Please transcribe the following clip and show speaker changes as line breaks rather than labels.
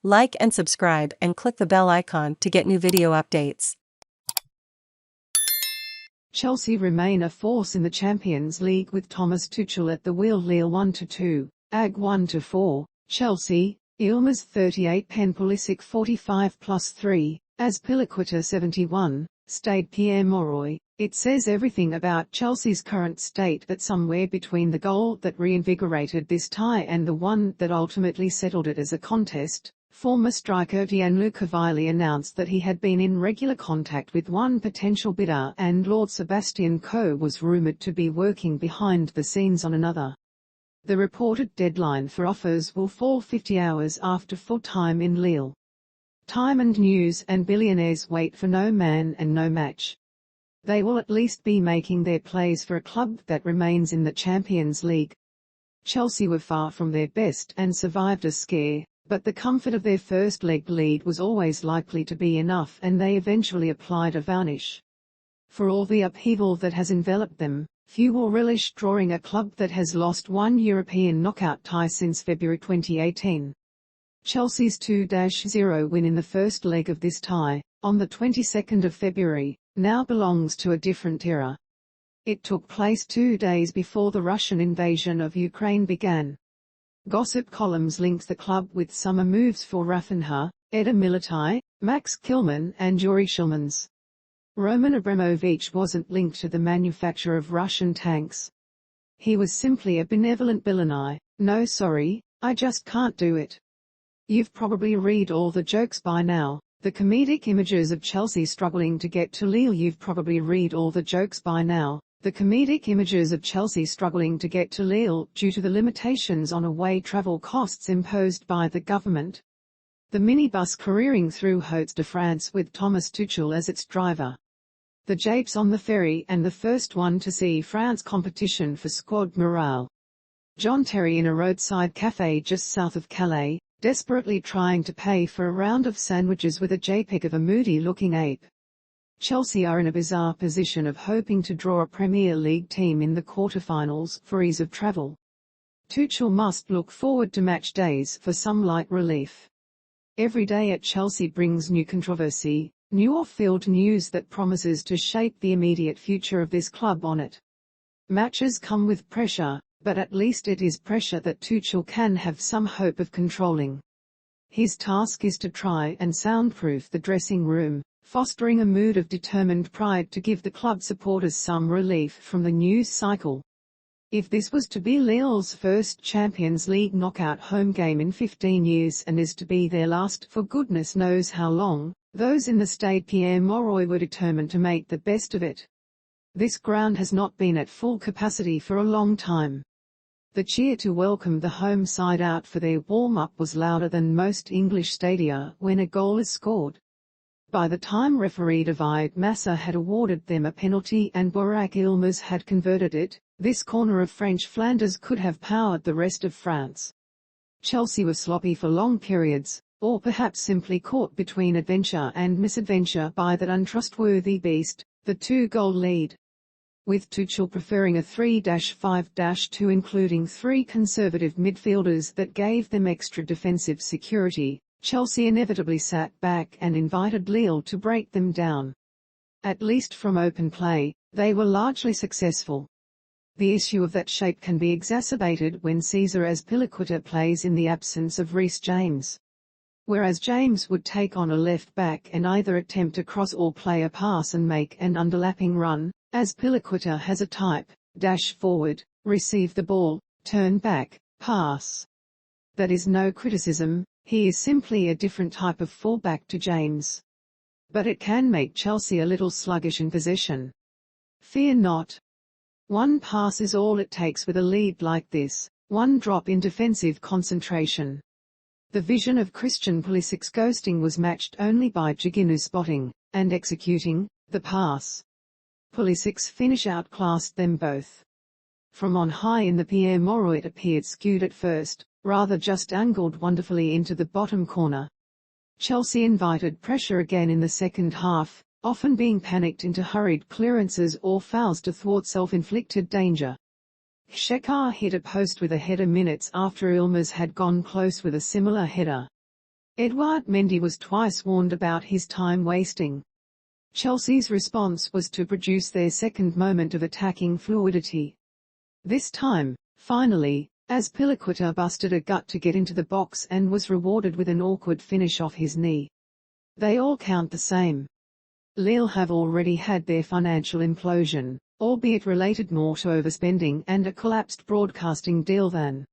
Like and subscribe and click the bell icon to get new video updates.
Chelsea remain a force in the Champions League with Thomas Tuchel at the wheel. Lille 1-2, AG 1-4, Chelsea, Yilmaz 38, Pulisic 45+3, Azpilicueta 71, Stade Pierre Mauroy. It says everything about Chelsea's current state that somewhere between the goal that reinvigorated this tie and the one that ultimately settled it as a contest, former striker Gianluca Vialli announced that he had been in regular contact with one potential bidder and Lord Sebastian Coe was rumoured to be working behind the scenes on another. The reported deadline for offers will fall 50 hours after full time in Lille. Time and news and billionaires wait for no man and no match. They will at least be making their plays for a club that remains in the Champions League. Chelsea were far from their best and survived a scare, but the comfort of their first leg lead was always likely to be enough and they eventually applied a varnish. For all the upheaval that has enveloped them, few will relish drawing a club that has lost one European knockout tie since February 2018. Chelsea's 2-0 win in the first leg of this tie, on the 22nd of February, now belongs to a different era. It took place 2 days before the Russian invasion of Ukraine began. Gossip columns linked the club with summer moves for Raphinha, Eder Militao, Kilman and Youri Tielemans. Roman Abramovich wasn't linked to the manufacture of Russian tanks. He was simply a benevolent billionai. No sorry, I just can't do it. You've probably read all the jokes by now. The comedic images of Chelsea struggling to get to Lille. You've probably read all the jokes by now. The comedic images of Chelsea struggling to get to Lille due to the limitations on away travel costs imposed by the government. The minibus careering through Hauts de France with Thomas Tuchel as its driver. The japes on the ferry and the first one to see France competition for squad morale. John Terry in a roadside cafe just south of Calais, desperately trying to pay for a round of sandwiches with a jpeg of a moody-looking ape. Chelsea are in a bizarre position of hoping to draw a Premier League team in the quarter-finals for ease of travel. Tuchel must look forward to match days for some light relief. Every day at Chelsea brings new controversy, new off-field news that promises to shape the immediate future of this club on it. Matches come with pressure, but at least it is pressure that Tuchel can have some hope of controlling. His task is to try and soundproof the dressing room, fostering a mood of determined pride to give the club supporters some relief from the news cycle. If this was to be Lille's first Champions League knockout home game in 15 years and is to be their last for goodness knows how long, those in the Stade Pierre Mauroy were determined to make the best of it. This ground has not been at full capacity for a long time. The cheer to welcome the home side out for their warm-up was louder than most English stadia when a goal is scored. By the time referee Davide Massa had awarded them a penalty and Burak Yilmaz had converted it, this corner of French Flanders could have powered the rest of France. Chelsea were sloppy for long periods, or perhaps simply caught between adventure and misadventure by that untrustworthy beast, the 2-goal lead. With Tuchel preferring a 3-5-2 including 3 conservative midfielders that gave them extra defensive security, Chelsea inevitably sat back and invited Lille to break them down. At least from open play, they were largely successful. The issue of that shape can be exacerbated when Cesar Azpilicueta plays in the absence of Reece James. Whereas James would take on a left back and either attempt a cross or play a pass and make an underlapping run, Azpilicueta has a type, dash forward, receive the ball, turn back, pass. That is no criticism, he is simply a different type of fullback to James. But it can make Chelsea a little sluggish in possession. Fear not. One pass is all it takes with a lead like this, one drop in defensive concentration. The vision of Christian Pulisic's ghosting was matched only by Gianluca spotting, and executing, the pass. Pulisic's finish outclassed them both. From on high in the Pierre Mauroy it appeared skewed at first, rather just angled wonderfully into the bottom corner. Chelsea invited pressure again in the second half, often being panicked into hurried clearances or fouls to thwart self-inflicted danger. Shekar hit a post with a header minutes after Yilmaz had gone close with a similar header. Edouard Mendy was twice warned about his time wasting. Chelsea's response was to produce their second moment of attacking fluidity. This time, finally, Azpilicueta busted a gut to get into the box and was rewarded with an awkward finish off his knee. They all count the same. Lille have already had their financial implosion, albeit related more to overspending and a collapsed broadcasting deal than